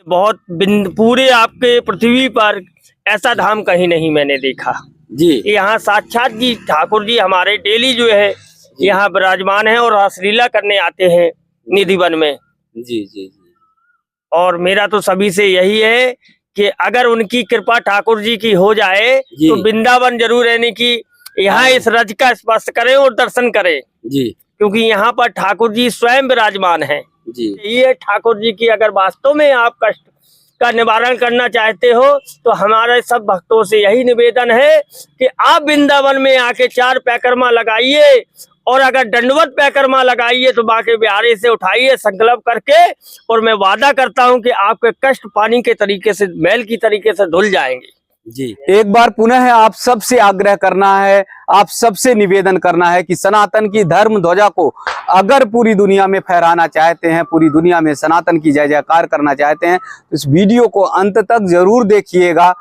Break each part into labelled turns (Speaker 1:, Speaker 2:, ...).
Speaker 1: बहुत पूरे आपके पृथ्वी पर ऐसा धाम कहीं नहीं मैंने देखा
Speaker 2: जी।
Speaker 1: यहाँ साक्षात जी ठाकुर जी हमारे डेली जो है यहाँ विराजमान है और रासलीला करने आते हैं निधि वन में।
Speaker 2: जी जी जी।
Speaker 1: और मेरा तो सभी से यही है कि अगर उनकी कृपा ठाकुर जी की हो जाए तो वृंदावन जरूर रहने की यहाँ इस रज का स्पर्श करें और दर्शन करें
Speaker 2: जी,
Speaker 1: क्योंकि यहाँ पर ठाकुर जी स्वयं विराजमान हैं
Speaker 2: जी।
Speaker 1: ये ठाकुर जी की अगर वास्तव में आप कष्ट का निवारण करना चाहते हो तो हमारे सब भक्तों से यही निवेदन है कि आप वृंदावन में आके 4 परिक्रमा लगाइए और अगर दंडवत परिक्रमा लगाइए तो बाके बिहारी से उठाइए संकल्प करके और मैं वादा करता हूं कि आपके कष्ट पानी के तरीके से मैल की तरीके से धुल जाएंगे।
Speaker 2: जी, एक बार पुनः आप सबसे आग्रह करना है, आप सबसे निवेदन करना है कि सनातन की धर्म ध्वजा को अगर पूरी दुनिया में फहराना चाहते हैं, पूरी दुनिया में सनातन की जय जयकार करना चाहते हैं तो इस वीडियो को अंत तक जरूर देखिएगा,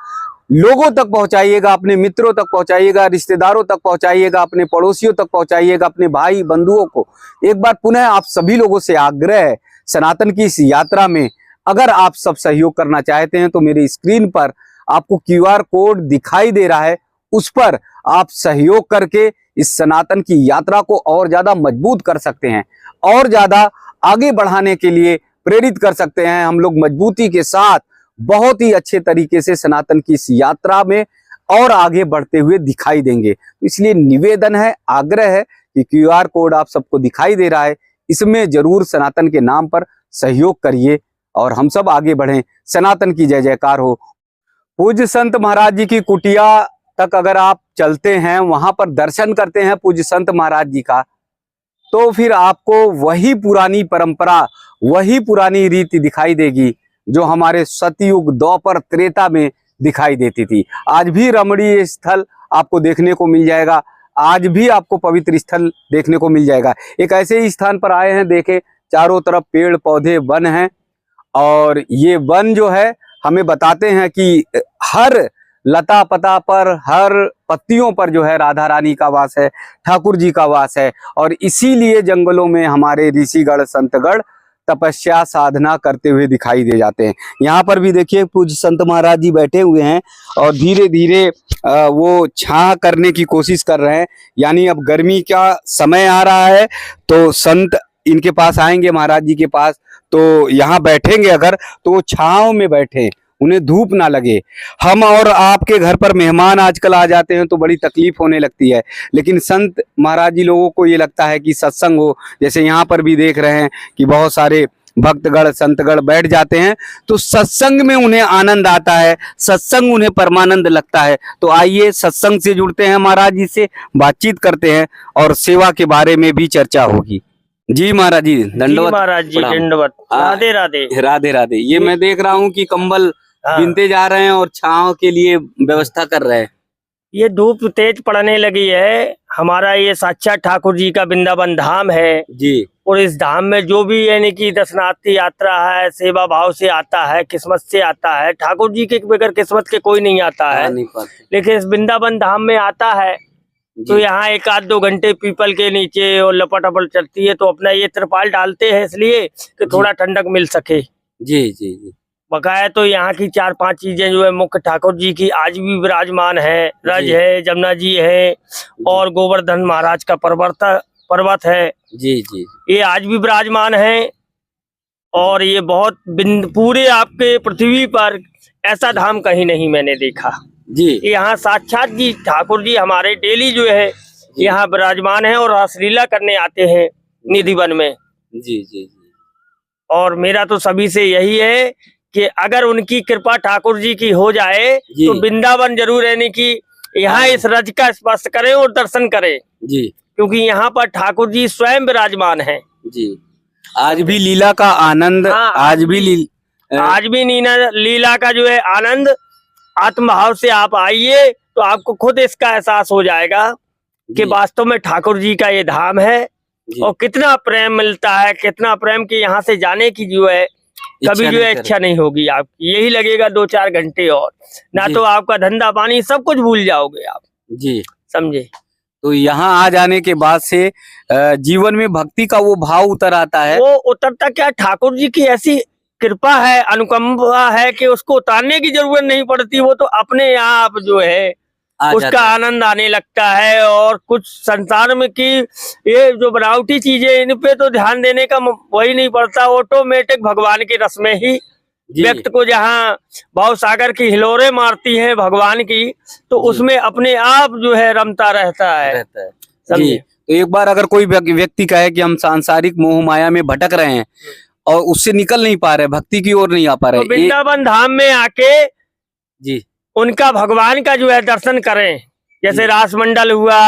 Speaker 2: लोगों तक पहुंचाइएगा, अपने मित्रों तक पहुंचाइएगा, रिश्तेदारों तक पहुंचाइएगा, अपने पड़ोसियों तक पहुंचाइएगा, अपने भाई बंधुओं को। एक बार पुनः आप सभी लोगों से आग्रह है, सनातन की इस यात्रा में अगर आप सब सहयोग करना चाहते हैं तो मेरी स्क्रीन पर आपको QR कोड दिखाई दे रहा है, उस पर आप सहयोग करके इस सनातन की यात्रा को और ज्यादा मजबूत कर सकते हैं, और ज्यादा आगे बढ़ाने के लिए प्रेरित कर सकते हैं। हम लोग मजबूती के साथ बहुत ही अच्छे तरीके से सनातन की इस यात्रा में और आगे बढ़ते हुए दिखाई देंगे। तो इसलिए निवेदन है, आग्रह है कि QR कोड आप सबको दिखाई दे रहा है, इसमें जरूर सनातन के नाम पर सहयोग करिए और हम सब आगे बढ़ें। सनातन की जय जयकार हो। पूज्य संत महाराज जी की कुटिया तक अगर आप चलते हैं, वहां पर दर्शन करते हैं पूज्य संत महाराज जी का, तो फिर आपको वही पुरानी परंपरा, वही पुरानी रीति दिखाई देगी जो हमारे सतयुग, द्वापर, त्रेता में दिखाई देती थी। आज भी रमणीय स्थल आपको देखने को मिल जाएगा, आज भी आपको पवित्र स्थल देखने को मिल जाएगा। एक ऐसे ही स्थान पर आए हैं, देखे चारों तरफ पेड़ पौधे वन हैं और ये वन जो है हमें बताते हैं कि हर लता पता पर, हर पत्तियों पर जो है राधा रानी का वास है, ठाकुर जी का वास है। और इसीलिए जंगलों में हमारे ऋषिगण संतगण तपस्या साधना करते हुए दिखाई दे जाते हैं। यहाँ पर भी देखिए पूज्य संत महाराज जी बैठे हुए हैं और धीरे धीरे वो छां करने की कोशिश कर रहे हैं। यानी अब गर्मी का समय आ रहा है तो संत इनके पास आएंगे, महाराज जी के पास, तो यहाँ बैठेंगे अगर तो वो छांव में बैठे, उन्हें धूप ना लगे। हम और आपके घर पर मेहमान आजकल आ जाते हैं तो बड़ी तकलीफ होने लगती है, लेकिन संत महाराज जी लोगों को ये लगता है कि सत्संग हो। जैसे यहाँ पर भी देख रहे हैं कि बहुत सारे भक्तगण संतगण बैठ जाते हैं तो सत्संग में उन्हें आनंद आता है, सत्संग उन्हें परमानंद लगता है। तो आइए सत्संग से जुड़ते हैं, महाराज जी से बातचीत करते हैं और सेवा के बारे में भी चर्चा होगी। जी महाराज जी दंडवत।
Speaker 1: महाराज जी दंडवत। राधे राधे।
Speaker 2: राधे राधे। ये मैं देख रहा हूँ कि कंबल बिनते जा रहे हैं और छांव के लिए व्यवस्था कर रहे हैं।
Speaker 1: ये धूप तेज पड़ने लगी है, हमारा ये साक्षात ठाकुर जी का वृंदावन धाम है
Speaker 2: जी। और
Speaker 1: इस धाम में जो भी यानी कि दर्शनार्थी यात्रा है, सेवा भाव से आता है, किस्मत से आता है। ठाकुर जी के बगैर किस्मत के कोई नहीं आता है, लेकिन इस वृंदावन धाम में आता है तो यहाँ 1-2 घंटे पीपल के नीचे और लपट चलती है तो अपना ये त्रिपाल डालते हैं इसलिए कि थोड़ा ठंडक मिल सके।
Speaker 2: जी जी जी।
Speaker 1: बकाया तो यहाँ की 4-5 चीजें जो है मुख्य ठाकुर जी की आज भी विराजमान है। रज है, जमुना जी है और गोवर्धन महाराज का पर्वत है।
Speaker 2: जी जी।
Speaker 1: ये आज भी विराजमान है और ये बहुत पूरे आपके पृथ्वी पर ऐसा धाम कहीं नहीं मैंने देखा
Speaker 2: जी।
Speaker 1: यहाँ साक्षात जी ठाकुर जी हमारे डेली जो है यहाँ विराजमान है और रासलीला करने आते हैं निधि वन में।
Speaker 2: जी जी।
Speaker 1: और मेरा तो सभी से यही है कि अगर उनकी कृपा ठाकुर जी की हो जाए तो वृंदावन जरूर रहने की यहाँ इस रज का स्पर्श करें और दर्शन करें जी, क्योंकि यहाँ पर ठाकुर जी स्वयं विराजमान हैं जी।
Speaker 2: आज भी लीला का आनंद, आज भी
Speaker 1: लीला का जो है आनंद आत्मभाव से आप आइए तो आपको खुद इसका एहसास हो जाएगा कि वास्तव में ठाकुर जी का ये धाम है और कितना प्रेम मिलता है, कितना प्रेम कि यहाँ से जाने की जो है कभी जो है इच्छा नहीं होगी आपकी। यही लगेगा 2-4 घंटे और ना तो आपका धंधा पानी सब कुछ भूल जाओगे आप जी, समझे।
Speaker 2: तो यहाँ आ जाने के बाद से जीवन में भक्ति का वो भाव उतर आता है।
Speaker 1: वो उतरता क्या, ठाकुर जी की ऐसी कृपा है, अनुकंपा है कि उसको उतारने की जरूरत नहीं पड़ती, वो तो अपने आप जो है उसका आनंद आने लगता है। और कुछ संसार में की ये जो बनावटी चीजें, इन पे तो ध्यान देने का वही नहीं पड़ता, ऑटोमेटिक भगवान के रस में ही व्यक्ति को जहाँ भाव सागर की हिलोरे मारती हैं भगवान की, तो उसमें अपने आप जो है रमता रहता है।
Speaker 2: जी। तो एक बार अगर कोई व्यक्ति कहे कि हम सांसारिक मोह माया में भटक रहे हैं और उससे निकल नहीं पा रहे, भक्ति की ओर नहीं आ पा रहे,
Speaker 1: तो वृंदावन धाम में आके
Speaker 2: जी
Speaker 1: उनका भगवान का जो है दर्शन करें। जैसे रासमंडल हुआ,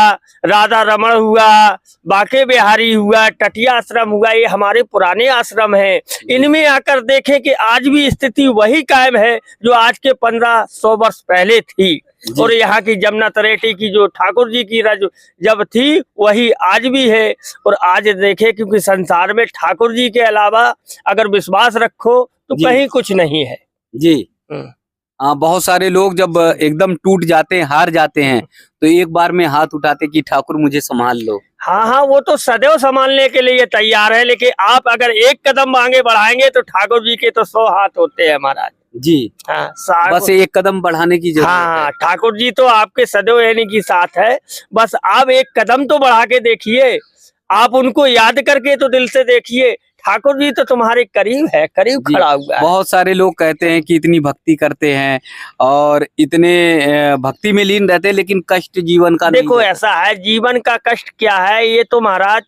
Speaker 1: राधा रमण हुआ, बाके बिहारी हुआ, टटिया आश्रम हुआ, ये हमारे पुराने आश्रम हैं। इनमें आकर देखें कि आज भी स्थिति वही कायम है जो आज के 1500 वर्ष पहले थी। और यहाँ की जमुना तरेटी की जो ठाकुर जी की रज जब थी वही आज भी है। और आज देखे, क्योंकि संसार में ठाकुर जी के अलावा अगर विश्वास रखो तो कहीं कुछ नहीं है।
Speaker 2: जी बहुत सारे लोग जब एकदम टूट जाते हैं, हार जाते हैं, तो एक बार में हाथ उठाते कि ठाकुर मुझे संभाल लो।
Speaker 1: हाँ, वो तो सदैव संभालने के लिए तैयार है, लेकिन आप अगर एक कदम आगे बढ़ाएंगे तो ठाकुर जी के तो 100 हाथ होते हैं महाराज
Speaker 2: जी।
Speaker 1: हाँ,
Speaker 2: बस एक कदम बढ़ाने की जरूरत है।
Speaker 1: ठाकुर जी तो आपके सदैव यानी की साथ है, बस आप एक कदम तो बढ़ा के देखिए, आप उनको याद करके तो दिल से देखिए, ठाकुर जी तो तुम्हारे करीब है, करीब खड़ा हुआ है।
Speaker 2: बहुत सारे लोग कहते हैं कि इतनी भक्ति करते हैं और इतने भक्ति में लीन रहते हैं, लेकिन कष्ट जीवन का
Speaker 1: देखो ऐसा है, जीवन का कष्ट क्या है, ये तो महाराज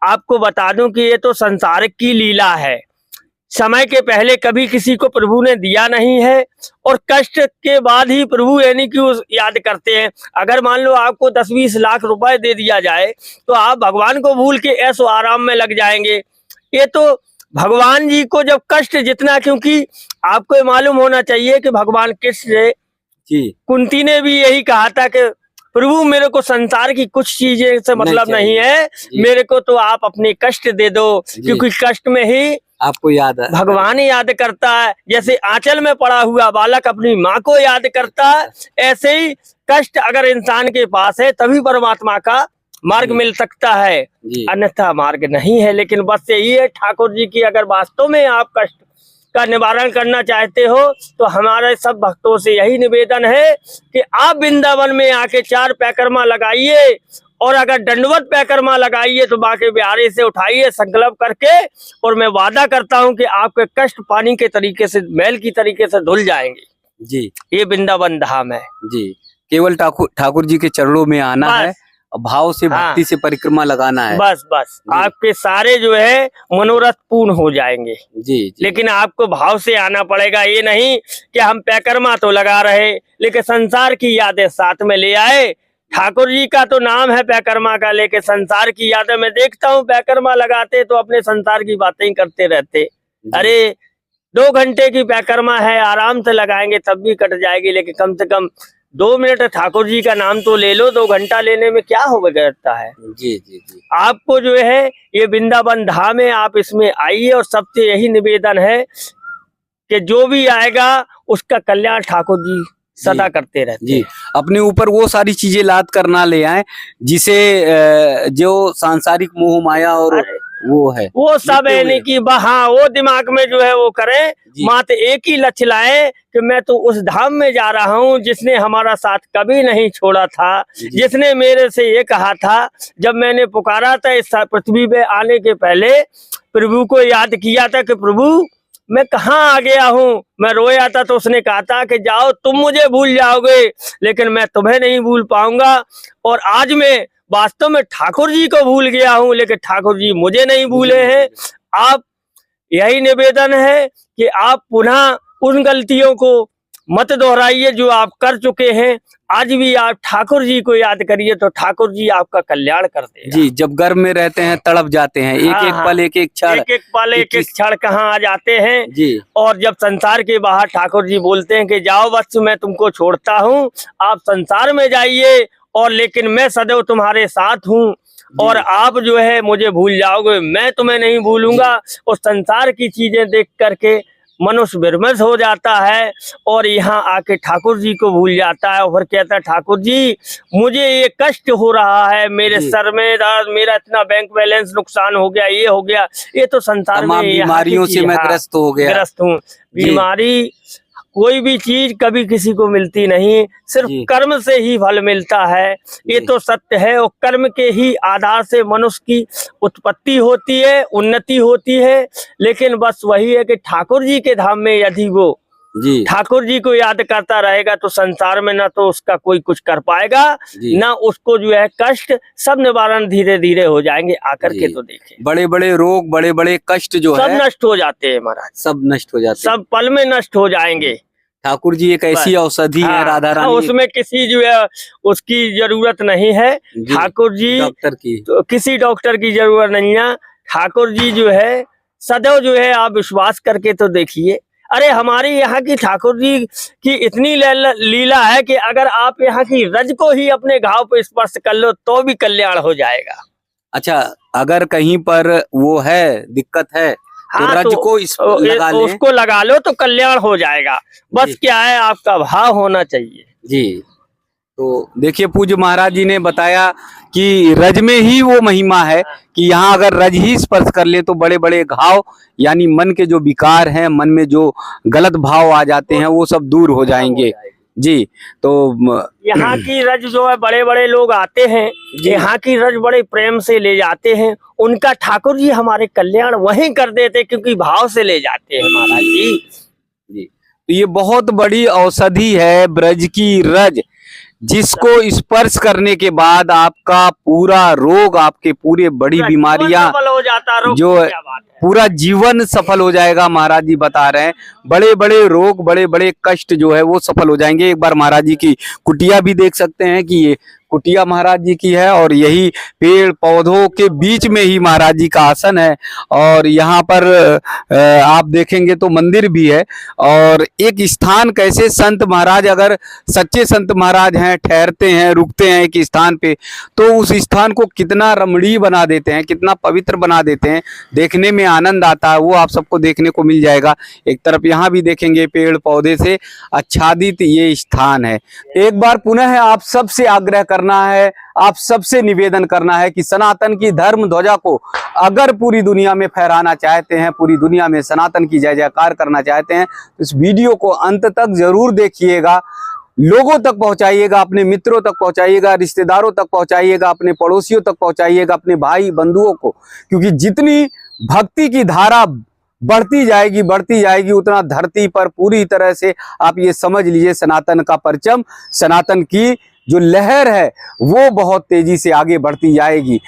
Speaker 1: आपको बता दूं कि ये तो संसार की लीला है। समय के पहले कभी किसी को प्रभु ने दिया नहीं है, और कष्ट के बाद ही प्रभु यानी कि याद करते हैं। अगर मान लो आपको 10-20 लाख रुपए दे दिया जाए तो आप भगवान को भूल के ऐसो आराम में लग जाएंगे। ये तो भगवान जी को जब कष्ट जितना, क्योंकि आपको मालूम होना चाहिए कि भगवान कृष्ण कुंती ने भी यही कहा था कि प्रभु मेरे को संसार की कुछ चीजें से मतलब नहीं है, मेरे को तो आप अपने कष्ट दे दो, क्योंकि कष्ट में ही
Speaker 2: आपको याद है,
Speaker 1: भगवान ही याद करता है। जैसे आंचल में पड़ा हुआ बालक अपनी माँ को याद करता है, ऐसे ही कष्ट अगर इंसान के पास है तभी परमात्मा का मार्ग मिल सकता है, अन्यथा मार्ग नहीं है। लेकिन बस यही है, ठाकुर जी की अगर वास्तव में आप कष्ट का निवारण करना चाहते हो तो हमारे सब भक्तों से यही निवेदन है कि आप वृंदावन में आके 4 पैकर्मा लगाइए, और अगर दंडवत पैकर्मा लगाइए तो बाके बिहारी से उठाइए संकल्प करके, और मैं वादा करता हूं कि आपके कष्ट पानी के तरीके से, मैल की तरीके से धुल जाएंगे।
Speaker 2: जी,
Speaker 1: ये वृंदावन धाम है जी।
Speaker 2: केवल ठाकुर जी के चरणों में आना है, भाव से भक्ति से परिक्रमा लगाना है, बस
Speaker 1: आपके सारे जो है मनोरथ पूर्ण हो जाएंगे जी। लेकिन आपको भाव से आना पड़ेगा, ये नहीं कि हम पैकर्मा तो लगा रहे लेकिन संसार की यादें साथ में ले आए। ठाकुर जी का तो नाम है पैकर्मा का, लेके संसार की यादें मैं देखता हूँ पैकर्मा लगाते तो अपने संसार की बातें ही करते रहते। अरे 2 घंटे की पैकर्मा है, आराम से लगाएंगे तब भी कट जाएगी, लेकिन कम से कम 2 मिनट ठाकुर जी का नाम तो ले लो। 2 घंटा लेने में क्या हो बिगड़ता है जी जी जी। आपको जो है ये वृंदावन धाम है, आप इसमें आइए, और सबसे यही निवेदन है कि जो भी आएगा उसका कल्याण ठाकुर जी सदा करते रहते जी।
Speaker 2: अपने ऊपर वो सारी चीजें लाद कर ना ले आए जिसे जो सांसारिक मोह माया और वो है, वो सब है नहीं कि
Speaker 1: हाँ वो दिमाग में जो है वो करें, मात्र एक ही लक्ष्य लाए कि मैं तो उस धाम में जा रहा हूँ जिसने हमारा साथ कभी नहीं छोड़ा था, जिसने मेरे से ये कहा था जब मैंने पुकारा था इस पृथ्वी पे आने के पहले, प्रभु को याद किया था कि प्रभु मैं कहाँ आ गया हूँ, मैं रोया था तो उसने कहा था कि जाओ तुम मुझे भूल जाओगे लेकिन मैं तुम्हें नहीं भूल पाऊंगा। और आज मैं वास्तव में ठाकुर जी को भूल गया हूँ लेकिन ठाकुर जी मुझे नहीं भूले हैं। आप यही निवेदन है कि आप पुनः उन गलतियों को मत दोहराइए जो आप कर चुके हैं। आज भी आप ठाकुर जी को याद करिए तो ठाकुर जी आपका कल्याण करते हैं जी।
Speaker 2: जब गर्भ में रहते हैं तड़प जाते हैं, एक एक पल एक एक
Speaker 1: क्षण कहाँ आ जाते हैं जी। और जब संसार के बाहर ठाकुर जी बोलते हैं कि जाओ बस मैं तुमको छोड़ता हूँ, आप संसार में जाइए और लेकिन मैं सदैव तुम्हारे साथ हूँ, और आप जो है मुझे भूल जाओगे मैं तुम्हें नहीं भूलूंगा। और संसार की चीजें देख करके मनुष्य विमर्श हो जाता है और यहाँ आके ठाकुर जी को भूल जाता है और फिर कहता है ठाकुर जी मुझे ये कष्ट हो रहा है, मेरे सर में दर्द, मेरा इतना बैंक बैलेंस नुकसान हो गया, ये हो गया, ये तो संसार में
Speaker 2: बीमारियों से मैं ग्रस्त हो गया,
Speaker 1: ग्रस्त हूँ। बीमारी कोई भी चीज कभी किसी को मिलती नहीं, सिर्फ कर्म से ही फल मिलता है, ये तो सत्य है। और कर्म के ही आधार से मनुष्य की उत्पत्ति होती है, उन्नति होती है। लेकिन बस वही है कि ठाकुर जी के धाम में यदि वो ठाकुर जी को याद करता रहेगा तो संसार में ना तो उसका कोई कुछ कर पाएगा, ना उसको जो है कष्ट, सब निवारण धीरे धीरे हो जाएंगे। आकर के तो देखें,
Speaker 2: बड़े बड़े रोग, बड़े बड़े कष्ट जो
Speaker 1: सब नष्ट हो जाते हैं महाराज,
Speaker 2: सब नष्ट हो जाते हैं,
Speaker 1: सब पल में नष्ट हो जाएंगे।
Speaker 2: ठाकुर जी एक ऐसी औषधि है राधा रानी,
Speaker 1: उसमें किसी जो है उसकी जरूरत नहीं है। ठाकुर जी
Speaker 2: डॉक्टर की
Speaker 1: तो किसी डॉक्टर की जरूरत नहीं है। ठाकुर जी जो है सदैव जो है आप विश्वास करके तो देखिए। अरे हमारी यहाँ की ठाकुर जी की इतनी लीला है कि अगर आप यहाँ की रज को ही अपने घाव पे स्पर्श कर लो तो भी कल्याण हो जाएगा।
Speaker 2: अच्छा, अगर कहीं पर वो है दिक्कत है तो रज को लगा ले,
Speaker 1: उसको लगा लो तो कल्याण हो जाएगा। बस क्या है, आपका भाव होना चाहिए
Speaker 2: जी। तो देखिए पूज्य महाराज जी ने बताया कि रज में ही वो महिमा है कि यहाँ अगर रज ही स्पर्श कर ले तो बड़े बड़े घाव, यानी मन के जो विकार हैं, मन में जो गलत भाव आ जाते हैं, वो सब दूर हो जाएंगे जी। तो
Speaker 1: यहाँ की रज जो है, बड़े बड़े लोग आते हैं, यहाँ की रज बड़े प्रेम से ले जाते हैं, उनका ठाकुर जी हमारे कल्याण वहीं कर देते क्योंकि भाव से ले जाते हैं महाराज जी।
Speaker 2: तो ये बहुत बड़ी औषधि है ब्रज की रज, जिसको स्पर्श करने के बाद आपका पूरा रोग, आपके पूरे बड़ी बीमारियां
Speaker 1: हो जाता,
Speaker 2: जो पूरा जीवन सफल हो जाएगा। महाराज जी बता रहे हैं बड़े बड़े रोग, बड़े बड़े कष्ट जो है वो सफल हो जाएंगे। एक बार महाराज जी की कुटिया भी देख सकते हैं कि ये कुटिया महाराज जी की है और यही पेड़ पौधों के बीच में ही महाराज जी का आसन है। और यहाँ पर आप देखेंगे तो मंदिर भी है। और एक स्थान, कैसे संत महाराज, अगर सच्चे संत महाराज हैं, ठहरते हैं, रुकते हैं एक स्थान पे, तो उस स्थान को कितना रमणीय बना देते हैं, कितना पवित्र बना देते हैं, देखने में आनंद आता है। वो आप सबको देखने को मिल जाएगा। एक तरफ यहाँ भी देखेंगे पेड़ पौधे से आच्छादित ये स्थान है। एक बार पुनः आप सबसे आग्रह करना है, आप सबसे निवेदन करना है कि सनातन की धर्म ध्वजा को अगर पूरी दुनिया में फहराना चाहते हैं, पूरी दुनिया में सनातन की जय जयकार करना चाहते हैं, तो इस वीडियो को अंत तक जरूर देखिएगा, लोगों तक पहुंचाइएगा, अपने मित्रों तक पहुंचाइएगा, रिश्तेदारों तक पहुंचाइएगा, अपने पड़ोसियों तक पहुंचाइएगा, अपने भाई बंधुओं को। क्योंकि जितनी भक्ति की धारा बढ़ती जाएगी उतना धरती पर पूरी तरह से आप ये समझ लीजिए सनातन का परचम, सनातन की जो लहर है वो बहुत तेजी से आगे बढ़ती जाएगी।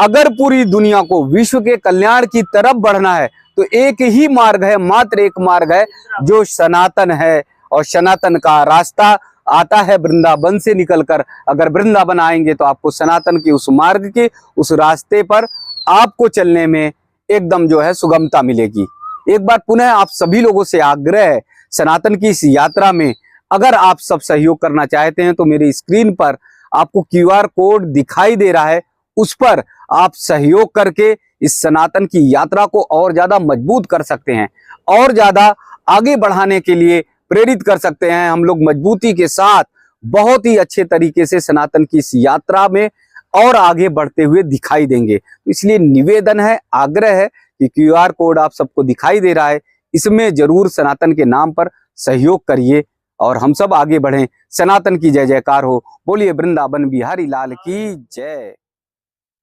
Speaker 2: अगर पूरी दुनिया को विश्व के कल्याण की तरफ बढ़ना है तो एक ही मार्ग है, मात्र एक मार्ग है जो सनातन है। और सनातन का रास्ता आता है वृंदावन से निकलकर। अगर वृंदावन आएंगे तो आपको सनातन के उस मार्ग के, उस रास्ते पर आपको चलने में एकदम जो है सुगमता मिलेगी। एक बार पुनः आप सभी लोगों से आग्रह है, सनातन की इस यात्रा में अगर आप सब सहयोग करना चाहते हैं तो मेरी स्क्रीन पर आपको QR कोड दिखाई दे रहा है, उस पर आप सहयोग करके इस सनातन की यात्रा को और ज्यादा मजबूत कर सकते हैं, और ज्यादा आगे बढ़ाने के लिए प्रेरित कर सकते हैं। हम लोग मजबूती के साथ बहुत ही अच्छे तरीके से सनातन की इस यात्रा में और आगे बढ़ते हुए दिखाई देंगे। तो इसलिए निवेदन है, आग्रह है कि QR कोड आप सबको दिखाई दे रहा है, इसमें जरूर सनातन के नाम पर सहयोग करिए और हम सब आगे बढ़ें। सनातन की जय जयकार हो। बोलिए वृंदावन बिहारी लाल की जय।